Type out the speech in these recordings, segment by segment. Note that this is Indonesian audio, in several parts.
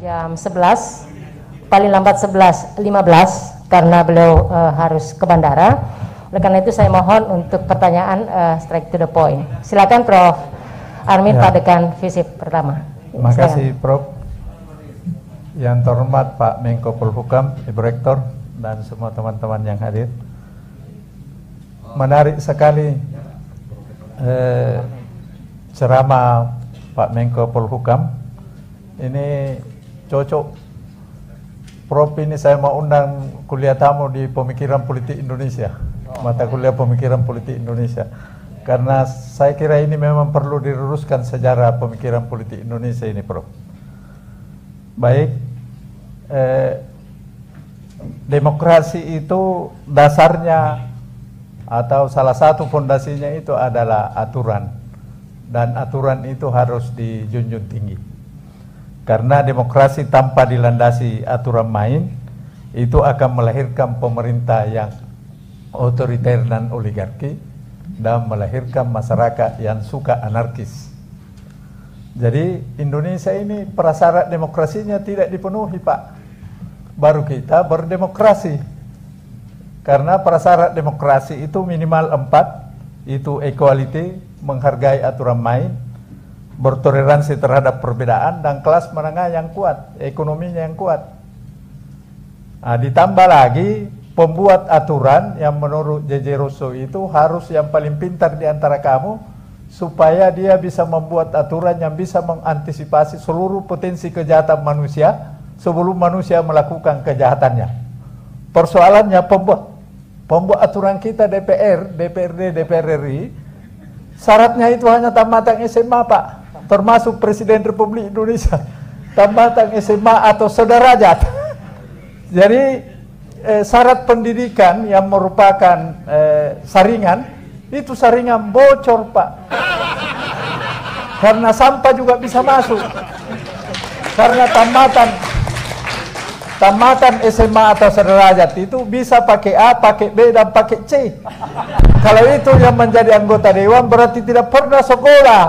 jam 11, paling lambat 11.15 karena beliau harus ke bandara. Oleh karena itu saya mohon untuk pertanyaan straight to the point. Silakan Prof. Armin Pak Dekan Visip pertama. Terima kasih Prof. Yang terhormat Pak Menko Polhukam, Ibu Rektor, dan semua teman-teman yang hadir. Menarik sekali ceramah Pak Menko Polhukam. Ini cocok. Prof ini saya mau undang kuliah tamu di Pemikiran Politik Indonesia, mata kuliah Pemikiran Politik Indonesia, karena saya kira ini memang perlu diluruskan sejarah pemikiran politik Indonesia ini, Prof. Baik, demokrasi itu dasarnya atau salah satu fondasinya itu adalah aturan, dan aturan itu harus dijunjung tinggi. Karena demokrasi tanpa dilandasi aturan main itu akan melahirkan pemerintah yang otoriter dan oligarki dan melahirkan masyarakat yang suka anarkis. Jadi Indonesia ini prasyarat demokrasinya tidak dipenuhi, Pak. Baru kita berdemokrasi. Karena prasyarat demokrasi itu minimal 4, itu equality, menghargai aturan main, bertoleransi terhadap perbedaan, dan kelas menengah yang kuat, ekonominya yang kuat. Nah, ditambah lagi pembuat aturan yang menurut J.J. Rousseau itu harus yang paling pintar di antara kamu, supaya dia bisa membuat aturan yang bisa mengantisipasi seluruh potensi kejahatan manusia sebelum manusia melakukan kejahatannya. Persoalannya pembuat aturan kita DPR, DPRD, DPR RI, syaratnya itu hanya tamatan SMA, Pak, termasuk Presiden Republik Indonesia, tamatan SMA atau sederajat. Jadi syarat pendidikan yang merupakan saringan, itu saringan bocor, Pak. Karena sampah juga bisa masuk. Karena tamatan SMA atau sederajat itu bisa pakai A, pakai B, dan pakai C. Kalau itu yang menjadi anggota dewan berarti tidak pernah sekolah.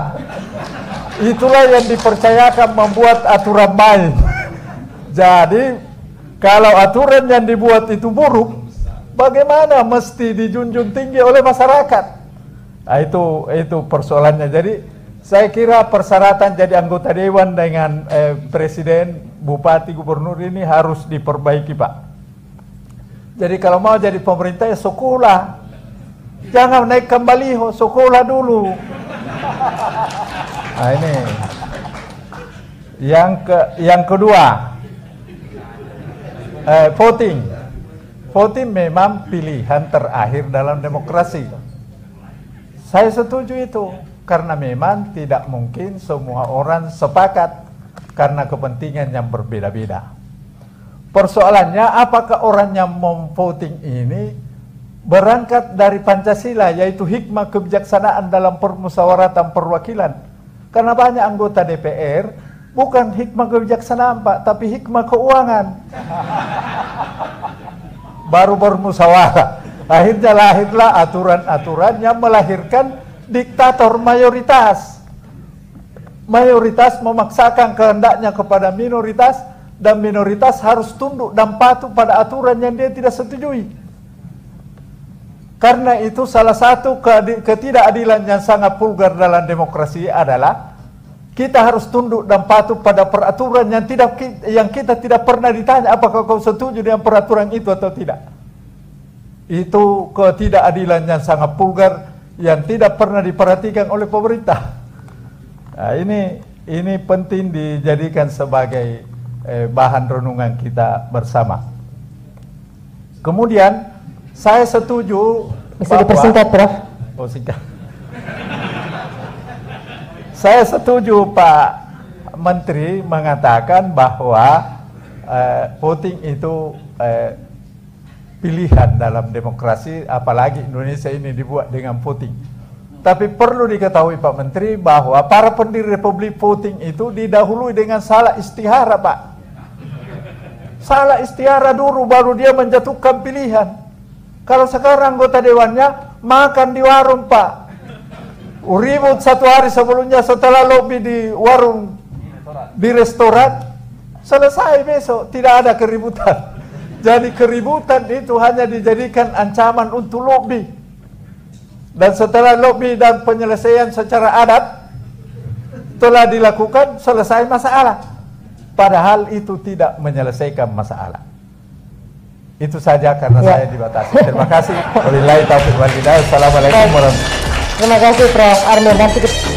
Itulah yang dipercayakan membuat aturan main. Jadi kalau aturan yang dibuat itu buruk, bagaimana mesti dijunjung tinggi oleh masyarakat? Nah, itu persoalannya. Jadi saya kira persyaratan jadi anggota dewan dengan presiden, bupati, gubernur ini harus diperbaiki, Pak. Jadi kalau mau jadi pemerintah ya sekolah. Jangan naikkan baliho, sekolah dulu. Nah, ini. Yang kedua, voting. Voting memang pilihan terakhir dalam demokrasi. Saya setuju itu, karena memang tidak mungkin semua orang sepakat karena kepentingan yang berbeda-beda. Persoalannya, apakah orang yang memvoting ini berangkat dari Pancasila, yaitu hikmah kebijaksanaan dalam permusyawaratan perwakilan? Karena banyak anggota DPR bukan hikmah kebijaksanaan, Pak, tapi hikmah keuangan. Baru bermusyawarah. Akhirnya lahirlah aturan-aturan yang melahirkan diktator mayoritas. Mayoritas memaksakan kehendaknya kepada minoritas, dan minoritas harus tunduk dan patuh pada aturan yang dia tidak setujui. Karena itu salah satu ketidakadilan yang sangat vulgar dalam demokrasi adalah kita harus tunduk dan patuh pada peraturan yang kita tidak pernah ditanya apakah kau setuju dengan peraturan itu atau tidak. Itu ketidakadilan yang sangat vulgar yang tidak pernah diperhatikan oleh pemerintah. Nah, ini penting dijadikan sebagai bahan renungan kita bersama. Kemudian saya setuju. Bisa dipersingkat, Prof? Oh, singkat. Saya setuju Pak Menteri mengatakan bahwa voting itu pilihan dalam demokrasi, apalagi Indonesia ini dibuat dengan voting. Tapi perlu diketahui Pak Menteri bahwa para pendiri Republik voting itu didahului dengan salah istihara, Pak. Salah istihara dulu baru dia menjatuhkan pilihan. Kalau sekarang anggota dewannya makan di warung, Pak. Ribut satu hari sebelumnya setelah lobi di warung, di restoran. selesai besok, tidak ada keributan. Jadi keributan itu hanya dijadikan ancaman untuk lobby. Dan setelah lobby dan penyelesaian secara adat telah dilakukan, selesai masalah. Padahal itu tidak menyelesaikan masalah. Itu saja karena saya dibatasi. Terima kasih. Wabillahi taufiq wal hidayah. Assalamualaikum warahmatullahi wabarakatuh. Terima kasih Prof. Armin. Nanti